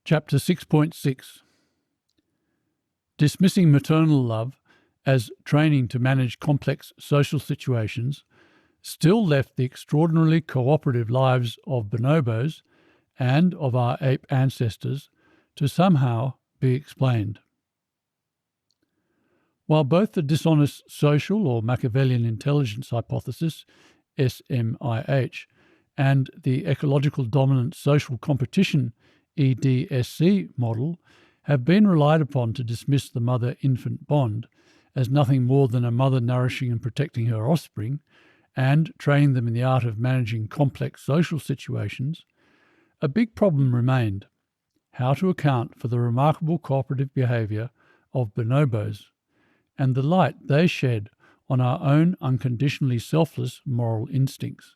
Chapter 6.6 Dismissing maternal love as training to manage complex social situations still left the extraordinarily cooperative lives of bonobos and of our ape ancestors to somehow be explained. While both the dishonest social or Machiavellian intelligence hypothesis, SMIH, and the ecological dominant social competition, EDSC, model have been relied upon to dismiss the mother-infant bond as nothing more than a mother nourishing and protecting her offspring and training them in the art of managing complex social situations, a big problem remained: how to account for the remarkable cooperative behaviour of bonobos and the light they shed on our own unconditionally selfless moral instincts.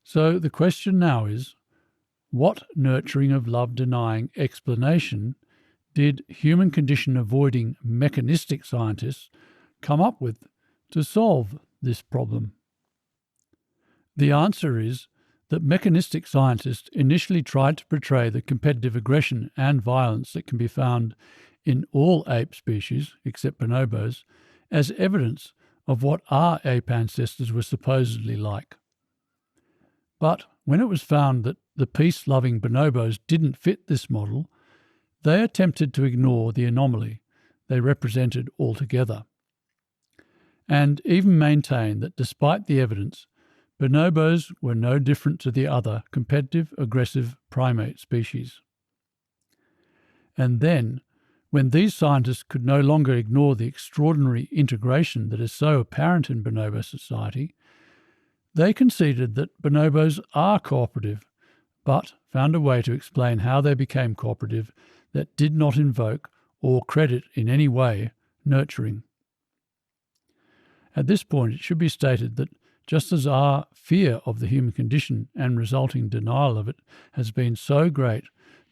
So the question now is, what nurturing of love-denying explanation did human condition-avoiding mechanistic scientists come up with to solve this problem? The answer is that mechanistic scientists initially tried to portray the competitive aggression and violence that can be found in all ape species, except bonobos, as evidence of what our ape ancestors were supposedly like. But when it was found that the peace-loving bonobos didn't fit this model, they attempted to ignore the anomaly they represented altogether, and even maintain that despite the evidence, bonobos were no different to the other competitive, aggressive primate species. And then, when these scientists could no longer ignore the extraordinary integration that is so apparent in bonobo society, they conceded that bonobos are cooperative, but found a way to explain how they became cooperative that did not invoke or credit in any way nurturing. At this point, it should be stated that just as our fear of the human condition and resulting denial of it has been so great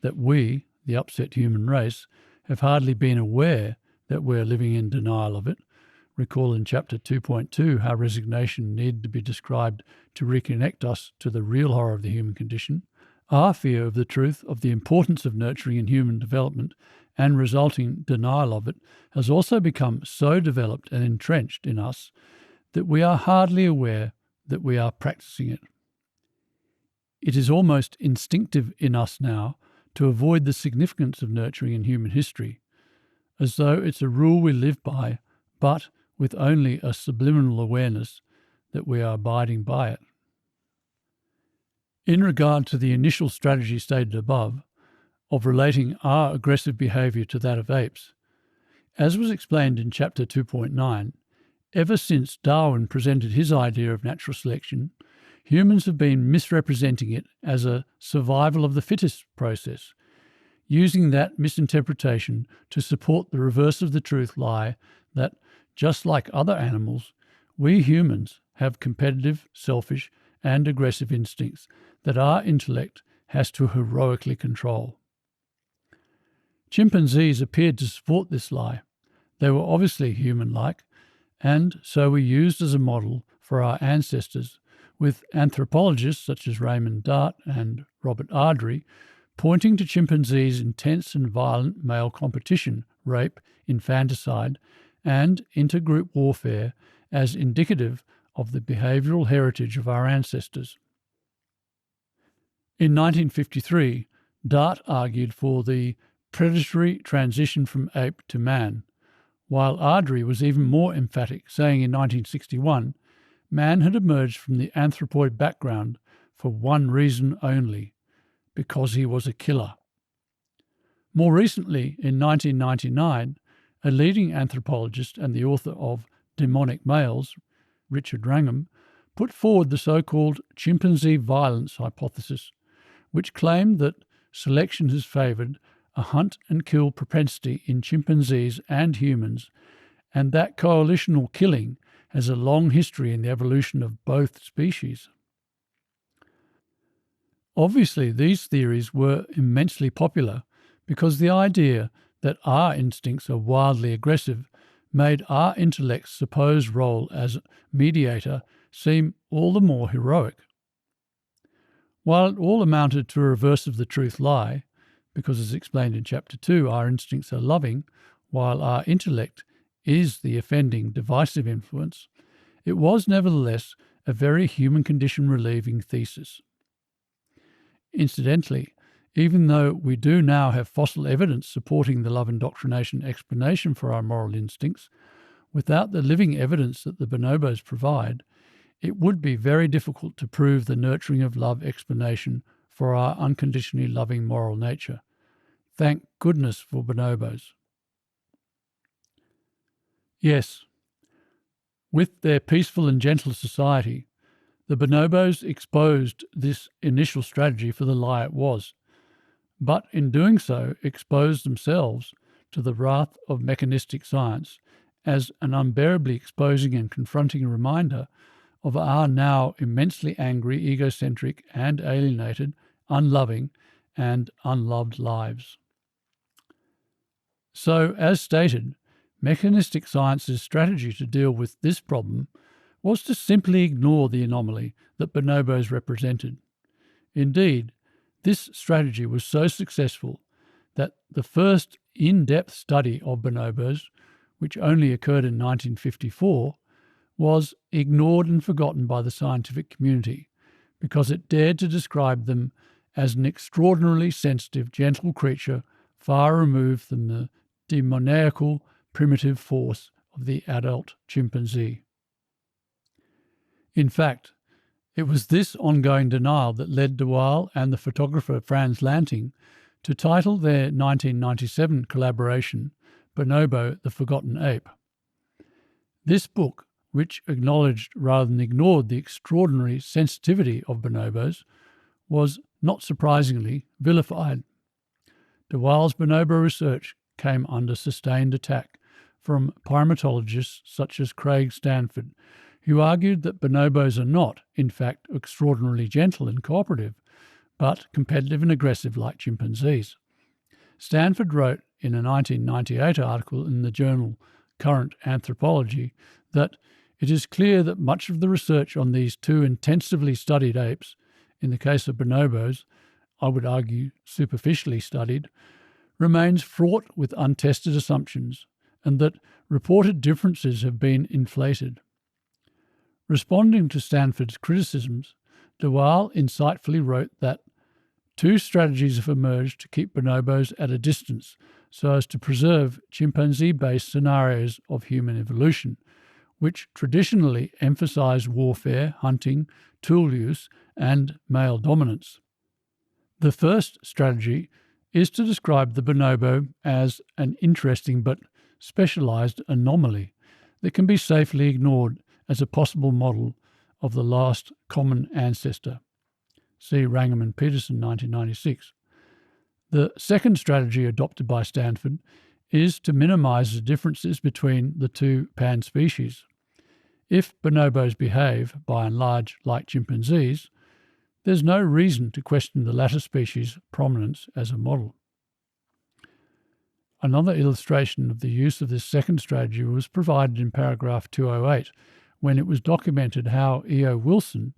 that we, the upset human race, have hardly been aware that we're living in denial of it. Recall in Chapter 2.2 how resignation needed to be described to reconnect us to the real horror of the human condition. Our fear of the truth of the importance of nurturing in human development and resulting denial of it has also become so developed and entrenched in us that we are hardly aware that we are practicing it. It is almost instinctive in us now to avoid the significance of nurturing in human history, as though it's a rule we live by, but with only a subliminal awareness that we are abiding by it. In regard to the initial strategy stated above, of relating our aggressive behaviour to that of apes, as was explained in Chapter 2.9, ever since Darwin presented his idea of natural selection, humans have been misrepresenting it as a survival of the fittest process, using that misinterpretation to support the reverse of the truth lie that, just like other animals, we humans have competitive, selfish, and aggressive instincts that our intellect has to heroically control. Chimpanzees appeared to support this lie. They were obviously human-like, and so were used as a model for our ancestors, with anthropologists such as Raymond Dart and Robert Ardrey pointing to chimpanzees' intense and violent male competition, rape, infanticide, and intergroup warfare as indicative of the behavioural heritage of our ancestors. In 1953, Dart argued for the predatory transition from ape to man, while Ardrey was even more emphatic, saying in 1961, man had emerged from the anthropoid background for one reason only, because he was a killer. More recently, in 1999, a leading anthropologist and the author of Demonic Males, Richard Wrangham, put forward the so-called chimpanzee violence hypothesis, which claimed that selection has favoured a hunt-and-kill propensity in chimpanzees and humans, and that coalitional killing has a long history in the evolution of both species. Obviously, these theories were immensely popular because the idea that our instincts are wildly aggressive made our intellect's supposed role as mediator seem all the more heroic. While it all amounted to a reverse of the truth lie, because as explained in Chapter 2, our instincts are loving, while our intellect is the offending, divisive influence, it was nevertheless a very human condition relieving thesis. Incidentally, even though we do now have fossil evidence supporting the love indoctrination explanation for our moral instincts, without the living evidence that the bonobos provide, it would be very difficult to prove the nurturing of love explanation for our unconditionally loving moral nature. Thank goodness for bonobos. Yes, with their peaceful and gentle society, the bonobos exposed this initial strategy for the lie it was, but in doing so exposed themselves to the wrath of mechanistic science as an unbearably exposing and confronting reminder of our now immensely angry, egocentric and alienated, unloving and unloved lives. So, as stated, mechanistic science's strategy to deal with this problem was to simply ignore the anomaly that bonobos represented. Indeed, this strategy was so successful that the first in-depth study of bonobos, which only occurred in 1954, was ignored and forgotten by the scientific community because it dared to describe them as an extraordinarily sensitive, gentle creature far removed from the demoniacal, primitive force of the adult chimpanzee. In fact, it was this ongoing denial that led de Waal and the photographer Frans Lanting to title their 1997 collaboration Bonobo, the Forgotten Ape. This book, which acknowledged rather than ignored the extraordinary sensitivity of bonobos, was, not surprisingly, vilified. De Waal's bonobo research came under sustained attack from primatologists such as Craig Stanford, who argued that bonobos are not, in fact, extraordinarily gentle and cooperative, but competitive and aggressive like chimpanzees. Stanford wrote in a 1998 article in the journal Current Anthropology that it is clear that much of the research on these two intensively studied apes, in the case of bonobos, I would argue superficially studied, remains fraught with untested assumptions, and that reported differences have been inflated. Responding to Stanford's criticisms, de Waal insightfully wrote that two strategies have emerged to keep bonobos at a distance so as to preserve chimpanzee-based scenarios of human evolution, which traditionally emphasize warfare, hunting, tool use, and male dominance. The first strategy is to describe the bonobo as an interesting but specialized anomaly that can be safely ignored as a possible model of the last common ancestor. See Wrangham and Peterson, 1996. The second strategy adopted by Stanford is to minimize the differences between the two panspecies. If bonobos behave, by and large, like chimpanzees, there's no reason to question the latter species' prominence as a model. Another illustration of the use of this second strategy was provided in paragraph 208, when it was documented how E.O. Wilson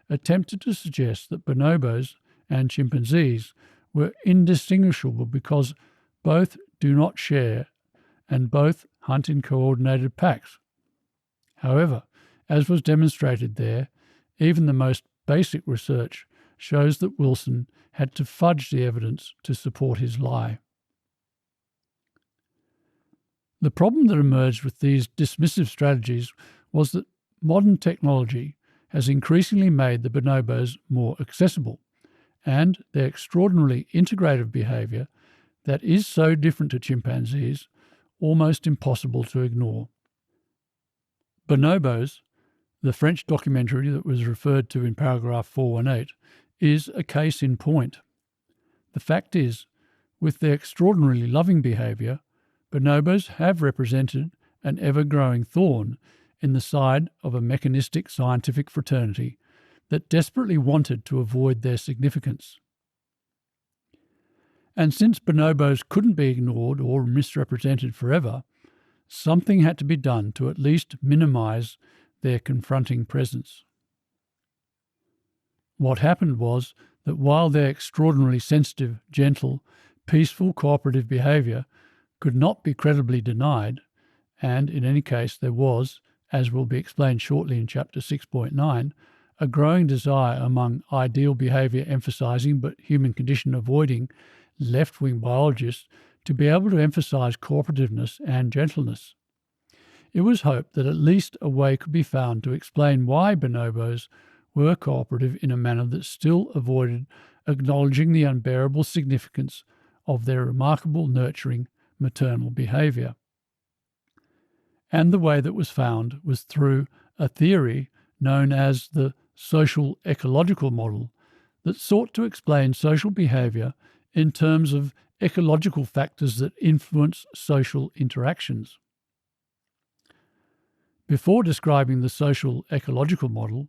attempted to suggest that bonobos and chimpanzees were indistinguishable because both do not share and both hunt in coordinated packs. However, as was demonstrated there, even the most basic research shows that Wilson had to fudge the evidence to support his lie. The problem that emerged with these dismissive strategies was that modern technology has increasingly made the bonobos more accessible, and their extraordinarily integrative behaviour that is so different to chimpanzees almost impossible to ignore. Bonobos, the French documentary that was referred to in paragraph 418, is a case in point. The fact is, with their extraordinarily loving behaviour, bonobos have represented an ever-growing thorn in the side of a mechanistic scientific fraternity that desperately wanted to avoid their significance. And since bonobos couldn't be ignored or misrepresented forever, something had to be done to at least minimise their confronting presence. What happened was that while their extraordinarily sensitive, gentle, peaceful, cooperative behaviour could not be credibly denied, and in any case there was, as will be explained shortly in Chapter 6.9, a growing desire among ideal behaviour emphasising but human condition avoiding left-wing biologists to be able to emphasise cooperativeness and gentleness. It was hoped that at least a way could be found to explain why bonobos were cooperative in a manner that still avoided acknowledging the unbearable significance of their remarkable nurturing maternal behaviour. And the way that was found was through a theory known as the social ecological model that sought to explain social behaviour in terms of ecological factors that influence social interactions. Before describing the social ecological model,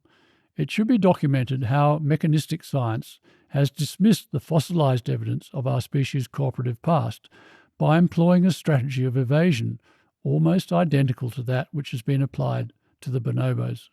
it should be documented how mechanistic science has dismissed the fossilised evidence of our species' cooperative past by employing a strategy of evasion almost identical to that which has been applied to the bonobos.